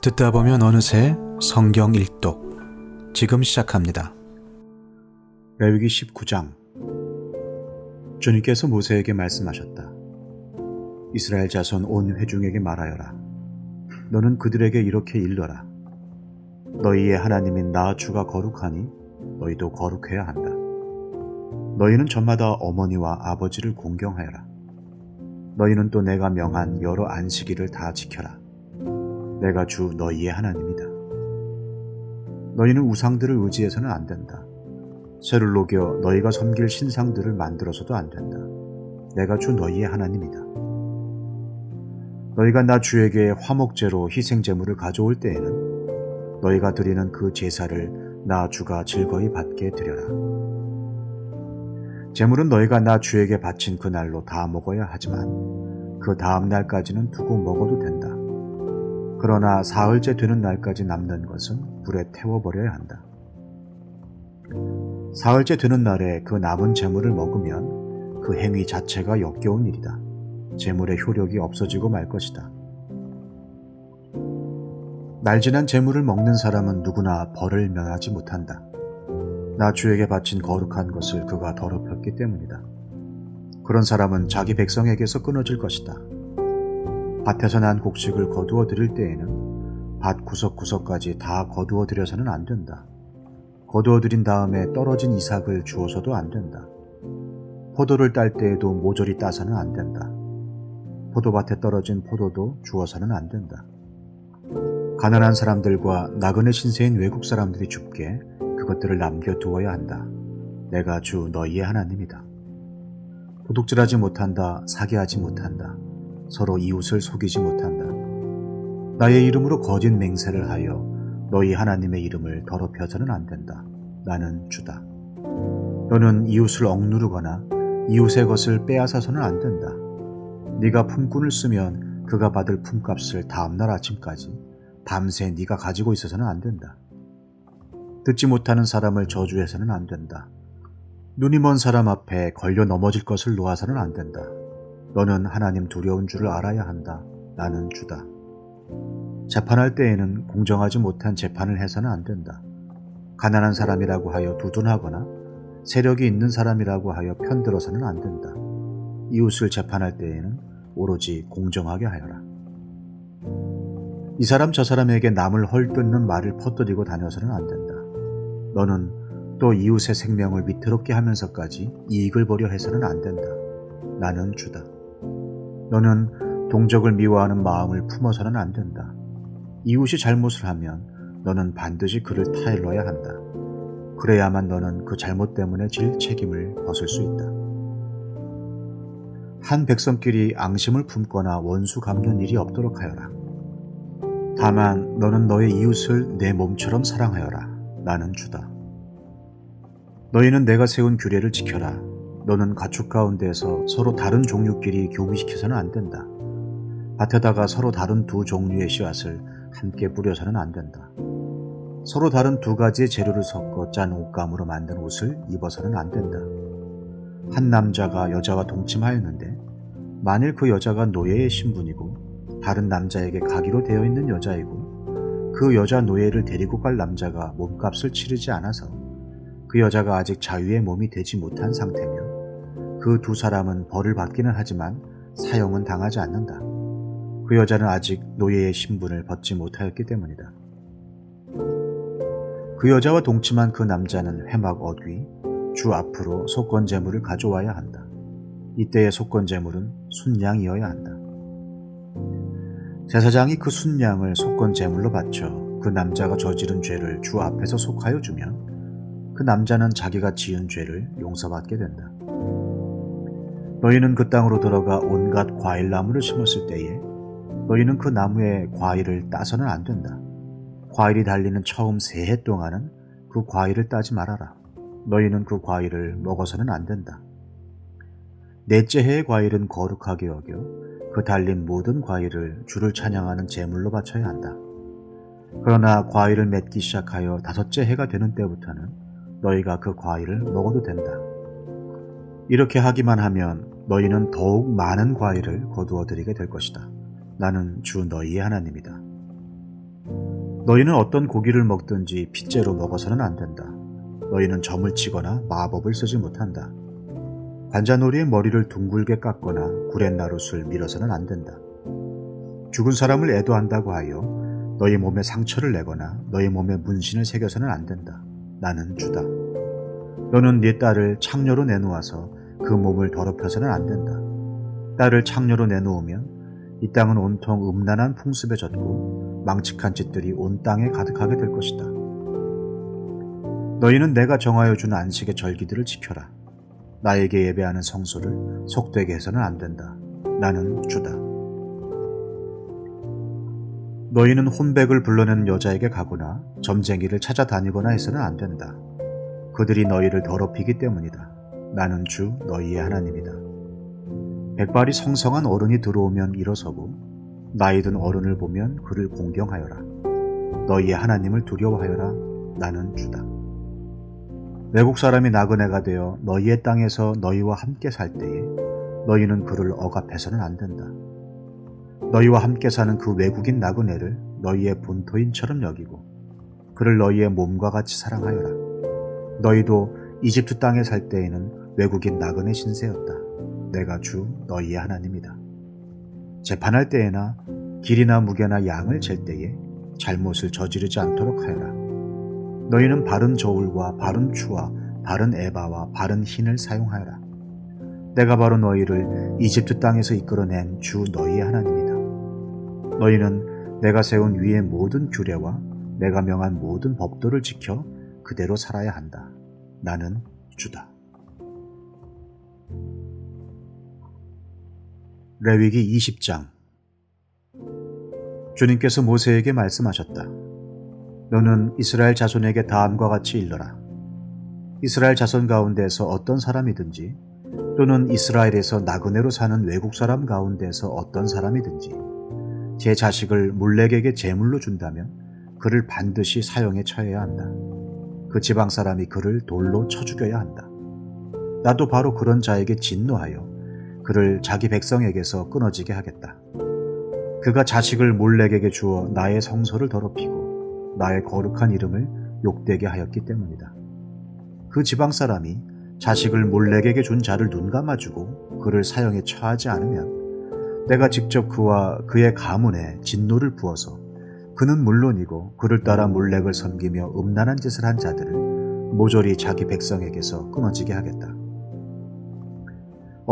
듣다 보면 어느새 성경 일독 지금 시작합니다. 레위기 19장. 주님께서 모세에게 말씀하셨다. 이스라엘 자손 온 회중에게 말하여라. 너는 그들에게 이렇게 일러라. 너희의 하나님인 나 주가 거룩하니 너희도 거룩해야 한다. 너희는 저마다 어머니와 아버지를 공경하여라. 너희는 또 내가 명한 여러 안식일을 다 지켜라. 내가 주 너희의 하나님이다. 너희는 우상들을 의지해서는 안 된다. 쇠를 녹여 너희가 섬길 신상들을 만들어서도 안 된다. 내가 주 너희의 하나님이다. 너희가 나 주에게 화목제로 희생제물을 가져올 때에는 너희가 드리는 그 제사를 나 주가 즐거이 받게 드려라. 제물은 너희가 나 주에게 바친 그날로 다 먹어야 하지만 그 다음 날까지는 두고 먹어도 된다. 그러나 사흘째 되는 날까지 남는 것은 불에 태워버려야 한다. 사흘째 되는 날에 그 남은 제물을 먹으면 그 행위 자체가 역겨운 일이다. 제물의 효력이 없어지고 말 것이다. 날지난 제물을 먹는 사람은 누구나 벌을 면하지 못한다. 나 주에게 바친 거룩한 것을 그가 더럽혔기 때문이다. 그런 사람은 자기 백성에게서 끊어질 것이다. 밭에서 난 곡식을 거두어 드릴 때에는 밭 구석구석까지 다 거두어 드려서는 안 된다. 거두어 드린 다음에 떨어진 이삭을 주어서도 안 된다. 포도를 딸 때에도 모조리 따서는 안 된다. 포도밭에 떨어진 포도도 주어서는 안 된다. 가난한 사람들과 나그네 신세인 외국 사람들이 줍게 그것들을 남겨두어야 한다. 내가 주 너희의 하나님이다. 도둑질하지 못한다. 사기하지 못한다. 서로 이웃을 속이지 못한다. 나의 이름으로 거짓 맹세를 하여 너희 하나님의 이름을 더럽혀서는 안 된다. 나는 주다. 너는 이웃을 억누르거나 이웃의 것을 빼앗아서는 안 된다. 네가 품꾼을 쓰면 그가 받을 품값을 다음날 아침까지 밤새 네가 가지고 있어서는 안 된다. 듣지 못하는 사람을 저주해서는 안 된다. 눈이 먼 사람 앞에 걸려 넘어질 것을 놓아서는 안 된다. 너는 하나님 두려운 줄을 알아야 한다. 나는 주다. 재판할 때에는 공정하지 못한 재판을 해서는 안 된다. 가난한 사람이라고 하여 두둔하거나 세력이 있는 사람이라고 하여 편들어서는 안 된다. 이웃을 재판할 때에는 오로지 공정하게 하여라. 이 사람 저 사람에게 남을 헐뜯는 말을 퍼뜨리고 다녀서는 안 된다. 너는 또 이웃의 생명을 위태롭게 하면서까지 이익을 보려 해서는 안 된다. 나는 주다. 너는 동족을 미워하는 마음을 품어서는 안 된다. 이웃이 잘못을 하면 너는 반드시 그를 타일러야 한다. 그래야만 너는 그 잘못 때문에 질 책임을 벗을 수 있다. 한 백성끼리 앙심을 품거나 원수 갚는 일이 없도록 하여라. 다만 너는 너의 이웃을 내 몸처럼 사랑하여라. 나는 주다. 너희는 내가 세운 규례를 지켜라. 너는 가축 가운데에서 서로 다른 종류끼리 교미시켜서는 안 된다. 밭에다가 서로 다른 두 종류의 씨앗을 함께 뿌려서는 안 된다. 서로 다른 두 가지의 재료를 섞어 짠 옷감으로 만든 옷을 입어서는 안 된다. 한 남자가 여자와 동침하였는데 만일 그 여자가 노예의 신분이고 다른 남자에게 가기로 되어 있는 여자이고 그 여자 노예를 데리고 갈 남자가 몸값을 치르지 않아서 그 여자가 아직 자유의 몸이 되지 못한 상태며 그 두 사람은 벌을 받기는 하지만 사형은 당하지 않는다. 그 여자는 아직 노예의 신분을 벗지 못하였기 때문이다. 그 여자와 동침한 그 남자는 회막 어귀 주 앞으로 속건제물을 가져와야 한다. 이때의 속건제물은 순양이어야 한다. 제사장이 그 순양을 속건제물로 바쳐 그 남자가 저지른 죄를 주 앞에서 속하여 주면 그 남자는 자기가 지은 죄를 용서받게 된다. 너희는 그 땅으로 들어가 온갖 과일나무를 심었을 때에 너희는 그 나무의 과일을 따서는 안 된다. 과일이 달리는 처음 세 해 동안은 그 과일을 따지 말아라. 너희는 그 과일을 먹어서는 안 된다. 넷째 해의 과일은 거룩하게 여겨 그 달린 모든 과일을 주를 찬양하는 제물로 바쳐야 한다. 그러나 과일을 맺기 시작하여 다섯째 해가 되는 때부터는 너희가 그 과일을 먹어도 된다. 이렇게 하기만 하면 너희는 더욱 많은 과일을 거두어 들이게 될 것이다. 나는 주 너희의 하나님이다. 너희는 어떤 고기를 먹든지 핏째로 먹어서는 안 된다. 너희는 점을 치거나 마법을 쓰지 못한다. 관자놀이의 머리를 둥글게 깎거나 구렛나룻을 밀어서는 안 된다. 죽은 사람을 애도한다고 하여 너희 몸에 상처를 내거나 너희 몸에 문신을 새겨서는 안 된다. 나는 주다. 너는 네 딸을 창녀로 내놓아서 그 몸을 더럽혀서는 안 된다. 딸을 창녀로 내놓으면 이 땅은 온통 음란한 풍습에 젖고 망측한 짓들이 온 땅에 가득하게 될 것이다. 너희는 내가 정하여 준 안식의 절기들을 지켜라. 나에게 예배하는 성소를 속되게 해서는 안 된다. 나는 주다. 너희는 혼백을 불러내는 여자에게 가거나 점쟁이를 찾아다니거나 해서는 안 된다. 그들이 너희를 더럽히기 때문이다. 나는 주 너희의 하나님이다. 백발이 성성한 어른이 들어오면 일어서고 나이 든 어른을 보면 그를 공경하여라. 너희의 하나님을 두려워하여라. 나는 주다. 외국 사람이 나그네가 되어 너희의 땅에서 너희와 함께 살 때에 너희는 그를 억압해서는 안 된다. 너희와 함께 사는 그 외국인 나그네를 너희의 본토인처럼 여기고 그를 너희의 몸과 같이 사랑하여라. 너희도 이집트 땅에 살 때에는 외국인 나그네 신세였다. 내가 주 너희의 하나님이다. 재판할 때에나 길이나 무게나 양을 잴 때에 잘못을 저지르지 않도록 하여라. 너희는 바른 저울과 바른 추와 바른 에바와 바른 흰을 사용하여라. 내가 바로 너희를 이집트 땅에서 이끌어낸 주 너희의 하나님이다. 너희는 내가 세운 위의 모든 규례와 내가 명한 모든 법도를 지켜 그대로 살아야 한다. 나는 주다. 레위기 20장. 주님께서 모세에게 말씀하셨다. 너는 이스라엘 자손에게 다음과 같이 일러라. 이스라엘 자손 가운데서 어떤 사람이든지 또는 이스라엘에서 나그네로 사는 외국 사람 가운데서 어떤 사람이든지 제 자식을 물렉에게 제물로 준다면 그를 반드시 사형에 처해야 한다. 그 지방 사람이 그를 돌로 쳐 죽여야 한다. 나도 바로 그런 자에게 진노하여 그를 자기 백성에게서 끊어지게 하겠다. 그가 자식을 몰렉에게 주어 나의 성소를 더럽히고 나의 거룩한 이름을 욕되게 하였기 때문이다. 그 지방 사람이 자식을 몰렉에게 준 자를 눈감아주고 그를 사형에 처하지 않으면 내가 직접 그와 그의 가문에 진노를 부어서 그는 물론이고 그를 따라 몰렉을 섬기며 음란한 짓을 한 자들을 모조리 자기 백성에게서 끊어지게 하겠다.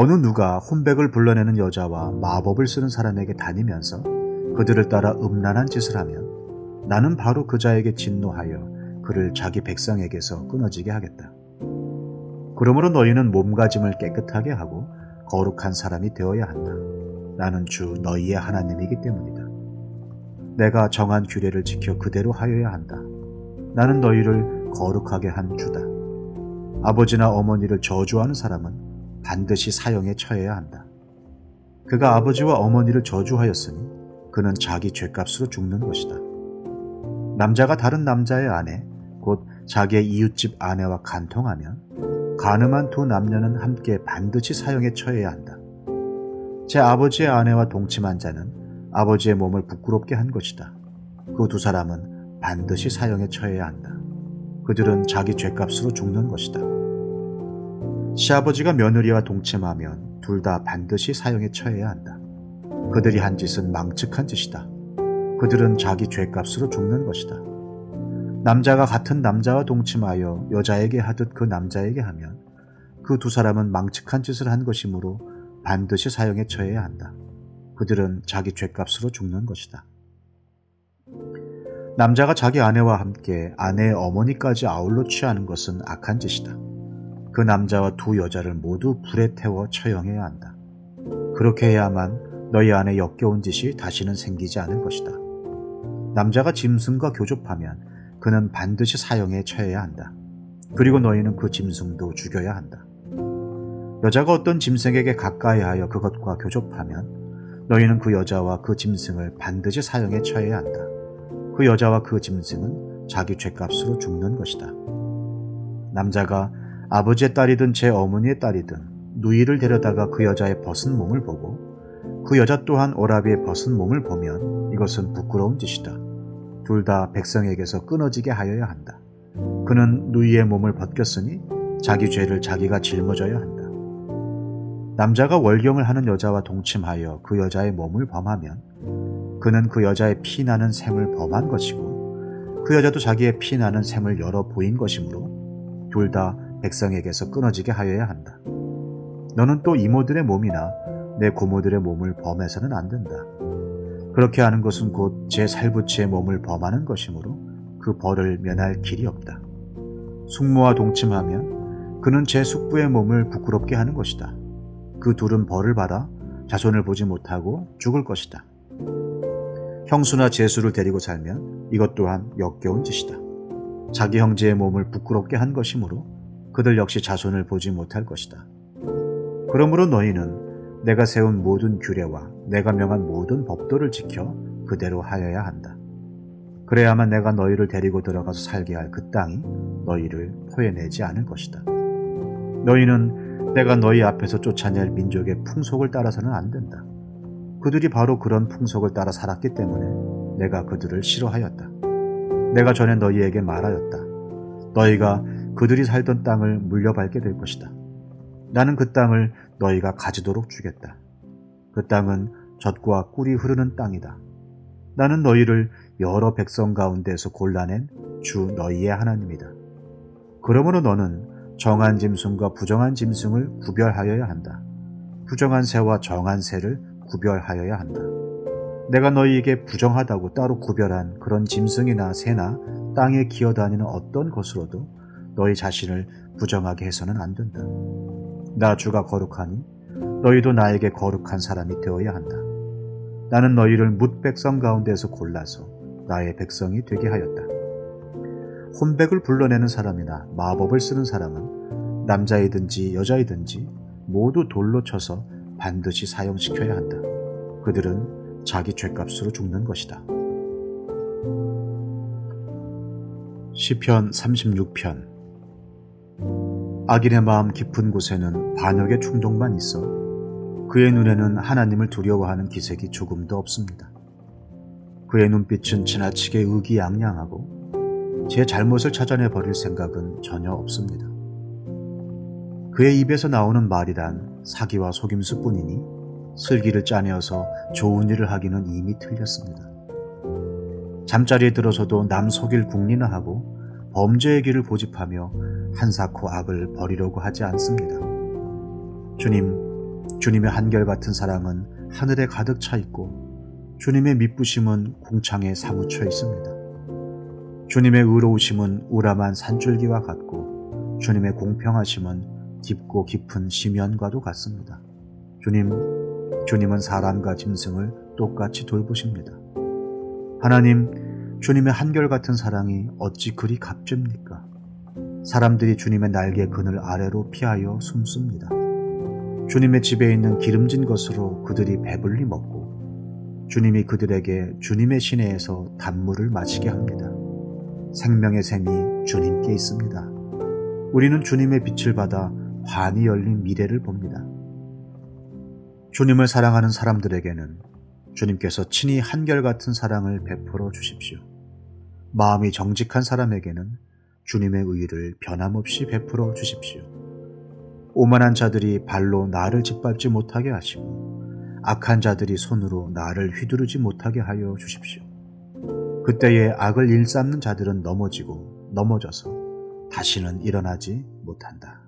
어느 누가 혼백을 불러내는 여자와 마법을 쓰는 사람에게 다니면서 그들을 따라 음란한 짓을 하면 나는 바로 그 자에게 진노하여 그를 자기 백성에게서 끊어지게 하겠다. 그러므로 너희는 몸가짐을 깨끗하게 하고 거룩한 사람이 되어야 한다. 나는 주 너희의 하나님이기 때문이다. 내가 정한 규례를 지켜 그대로 하여야 한다. 나는 너희를 거룩하게 한 주다. 아버지나 어머니를 저주하는 사람은 반드시 사형에 처해야 한다. 그가 아버지와 어머니를 저주하였으니 그는 자기 죄값으로 죽는 것이다. 남자가 다른 남자의 아내, 곧 자기의 이웃집 아내와 간통하면 간음한 두 남녀는 함께 반드시 사형에 처해야 한다. 제 아버지의 아내와 동침한 자는 아버지의 몸을 부끄럽게 한 것이다. 그 두 사람은 반드시 사형에 처해야 한다. 그들은 자기 죄값으로 죽는 것이다. 시아버지가 며느리와 동침하면 둘 다 반드시 사형에 처해야 한다. 그들이 한 짓은 망측한 짓이다. 그들은 자기 죄값으로 죽는 것이다. 남자가 같은 남자와 동침하여 여자에게 하듯 그 남자에게 하면 그 두 사람은 망측한 짓을 한 것이므로 반드시 사형에 처해야 한다. 그들은 자기 죄값으로 죽는 것이다. 남자가 자기 아내와 함께 아내의 어머니까지 아울러 취하는 것은 악한 짓이다. 그 남자와 두 여자를 모두 불에 태워 처형해야 한다. 그렇게 해야만 너희 안에 역겨운 짓이 다시는 생기지 않을 것이다. 남자가 짐승과 교접하면 그는 반드시 사형에 처해야 한다. 그리고 너희는 그 짐승도 죽여야 한다. 여자가 어떤 짐승에게 가까이하여 그것과 교접하면 너희는 그 여자와 그 짐승을 반드시 사형에 처해야 한다. 그 여자와 그 짐승은 자기 죄값으로 죽는 것이다. 남자가 아버지의 딸이든 제 어머니의 딸이든 누이를 데려다가 그 여자의 벗은 몸을 보고 그 여자 또한 오라비의 벗은 몸을 보면 이것은 부끄러운 짓이다. 둘 다 백성에게서 끊어지게 하여야 한다. 그는 누이의 몸을 벗겼으니 자기 죄를 자기가 짊어져야 한다. 남자가 월경을 하는 여자와 동침하여 그 여자의 몸을 범하면 그는 그 여자의 피나는 셈을 범한 것이고 그 여자도 자기의 피나는 셈을 열어 보인 것이므로 둘 다 백성에게서 끊어지게 하여야 한다. 너는 또 이모들의 몸이나 내 고모들의 몸을 범해서는 안 된다. 그렇게 하는 것은 곧 제 살부치의 몸을 범하는 것이므로 그 벌을 면할 길이 없다. 숙모와 동침하면 그는 제 숙부의 몸을 부끄럽게 하는 것이다. 그 둘은 벌을 받아 자손을 보지 못하고 죽을 것이다. 형수나 제수를 데리고 살면 이것 또한 역겨운 짓이다. 자기 형제의 몸을 부끄럽게 한 것이므로 그들 역시 자손을 보지 못할 것이다. 그러므로 너희는 내가 세운 모든 규례와 내가 명한 모든 법도를 지켜 그대로 하여야 한다. 그래야만 내가 너희를 데리고 들어가서 살게 할 그 땅이 너희를 토해내지 않을 것이다. 너희는 내가 너희 앞에서 쫓아낼 민족의 풍속을 따라서는 안 된다. 그들이 바로 그런 풍속을 따라 살았기 때문에 내가 그들을 싫어하였다. 내가 전에 너희에게 말하였다. 너희가 그들이 살던 땅을 물려밟게 될 것이다. 나는 그 땅을 너희가 가지도록 주겠다. 그 땅은 젖과 꿀이 흐르는 땅이다. 나는 너희를 여러 백성 가운데서 골라낸 주 너희의 하나님이다. 그러므로 너는 정한 짐승과 부정한 짐승을 구별하여야 한다. 부정한 새와 정한 새를 구별하여야 한다. 내가 너희에게 부정하다고 따로 구별한 그런 짐승이나 새나 땅에 기어다니는 어떤 것으로도 너희 자신을 부정하게 해서는 안 된다. 나 주가 거룩하니 너희도 나에게 거룩한 사람이 되어야 한다. 나는 너희를 뭇 백성 가운데서 골라서 나의 백성이 되게 하였다. 혼백을 불러내는 사람이나 마법을 쓰는 사람은 남자이든지 여자이든지 모두 돌로 쳐서 반드시 사형시켜야 한다. 그들은 자기 죄값으로 죽는 것이다. 시편 36편. 악인의 마음 깊은 곳에는 반역의 충동만 있어 그의 눈에는 하나님을 두려워하는 기색이 조금도 없습니다. 그의 눈빛은 지나치게 의기양양하고 제 잘못을 찾아내 버릴 생각은 전혀 없습니다. 그의 입에서 나오는 말이란 사기와 속임수뿐이니 슬기를 짜내어서 좋은 일을 하기는 이미 틀렸습니다. 잠자리에 들어서도 남 속일 궁리나 하고 범죄의 길을 고집하며 한사코 악을 버리려고 하지 않습니다. 주님의 한결같은 사랑은 하늘에 가득 차 있고 주님의 미쁘심은 궁창에 사무쳐 있습니다. 주님의 의로우심은 우람한 산줄기와 같고 주님의 공평하심은 깊고 깊은 심연과도 같습니다. 주님은 사람과 짐승을 똑같이 돌보십니다. 하나님, 주님의 한결같은 사랑이 어찌 그리 값집니까? 사람들이 주님의 날개 그늘 아래로 피하여 숨습니다. 주님의 집에 있는 기름진 것으로 그들이 배불리 먹고 주님이 그들에게 주님의 시내에서 단물을 마시게 합니다. 생명의 샘이 주님께 있습니다. 우리는 주님의 빛을 받아 환히 열린 미래를 봅니다. 주님을 사랑하는 사람들에게는 주님께서 친히 한결같은 사랑을 베풀어 주십시오. 마음이 정직한 사람에게는 주님의 의를 변함없이 베풀어 주십시오. 오만한 자들이 발로 나를 짓밟지 못하게 하시고 악한 자들이 손으로 나를 휘두르지 못하게 하여 주십시오. 그때에 악을 일삼는 자들은 넘어지고 넘어져서 다시는 일어나지 못한다.